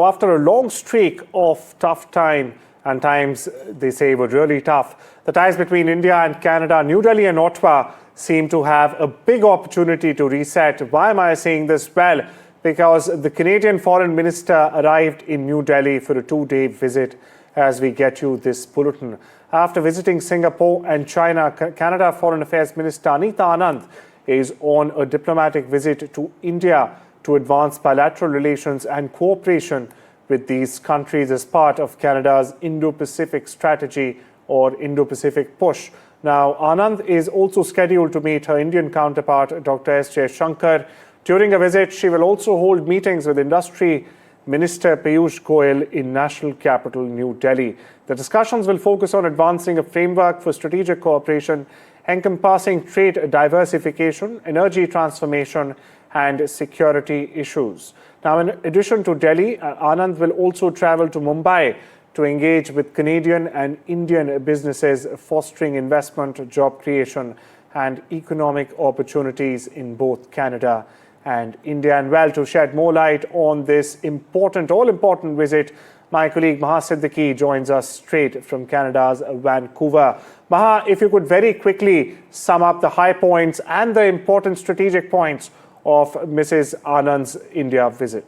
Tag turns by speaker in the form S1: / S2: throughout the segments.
S1: After a long streak of tough time, and times they say were really tough, the ties between India and Canada, New Delhi and Ottawa seem to have a big opportunity to reset. Why am I saying this? Well, because the Canadian Foreign Minister arrived in New Delhi for a 2-day visit as we get you this bulletin. After visiting Singapore and China, Canada Foreign Affairs Minister Anita Anand is on a diplomatic visit to India to advance bilateral relations and cooperation with these countries as part of Canada's Indo-Pacific strategy or Indo-Pacific push. Now, Anand is also scheduled to meet her Indian counterpart, Dr. S. Jaiswal. During a visit, she will also hold meetings with Industry Minister Piyush Goyal in national capital New Delhi. The discussions will focus on advancing a framework for strategic cooperation encompassing trade diversification, energy transformation, and security issues. Now, in addition to Delhi, Anand will also travel to Mumbai to engage with Canadian and Indian businesses, fostering investment, job creation, and economic opportunities in both Canada and India. And well, to shed more light on this all-important visit, my colleague Maha Siddiqui joins us straight from Canada's Vancouver. Maha, if you could very quickly sum up the high points and the important strategic points of Mrs. Anand's India visit.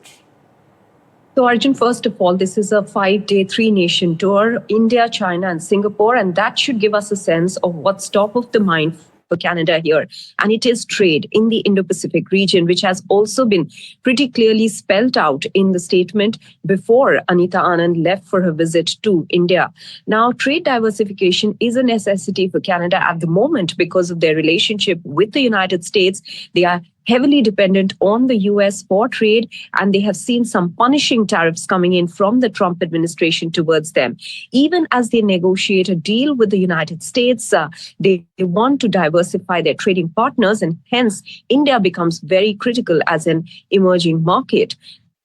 S2: So, Arjun, first of all, this is a 5-day, 3-nation tour, India, China, and Singapore, and that should give us a sense of what's top of the mind for Canada here. And it is trade in the Indo-Pacific region, which has also been pretty clearly spelled out in the statement before Anita Anand left for her visit to India. Now, trade diversification is a necessity for Canada at the moment because of their relationship with the United States. They are heavily dependent on the US for trade, and they have seen some punishing tariffs coming in from the Trump administration towards them. Even as they negotiate a deal with the United States, they want to diversify their trading partners, and hence India becomes very critical as an emerging market.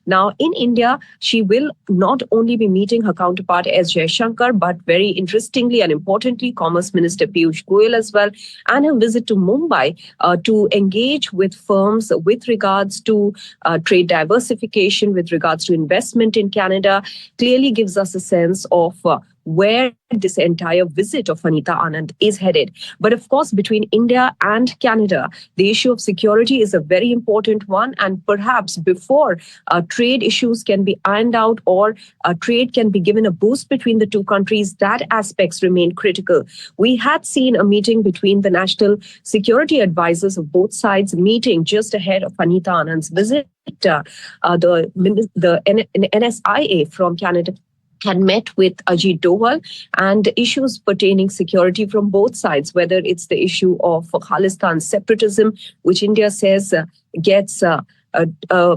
S2: Now, in India, she will not only be meeting her counterpart S. Jaiswal, but very interestingly and importantly, Commerce Minister Piyush Goyal as well, and her visit to Mumbai to engage with firms with regards to trade diversification, with regards to investment in Canada, clearly gives us a sense of where this entire visit of Anita Anand is headed. But of course, between India and Canada, the issue of security is a very important one. And perhaps before trade issues can be ironed out or trade can be given a boost between the two countries, that aspects remain critical. We had seen a meeting between the national security advisors of both sides meeting just ahead of Anita Anand's visit. The NSIA from Canada had met with Ajit Doval, and issues pertaining security from both sides, whether it's the issue of Khalistan separatism, which India says gets a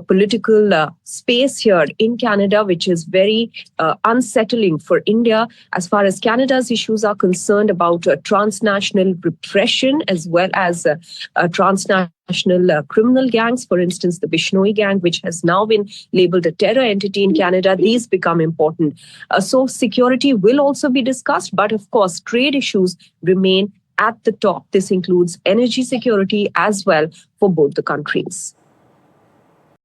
S2: political space here in Canada, which is very unsettling for India as far as Canada's issues are concerned about transnational repression as well as transnational criminal gangs. For instance, the Bishnoi gang, which has now been labeled a terror entity in Canada, these become important. So security will also be discussed, but of course, trade issues remain at the top. This includes energy security as well for both the countries.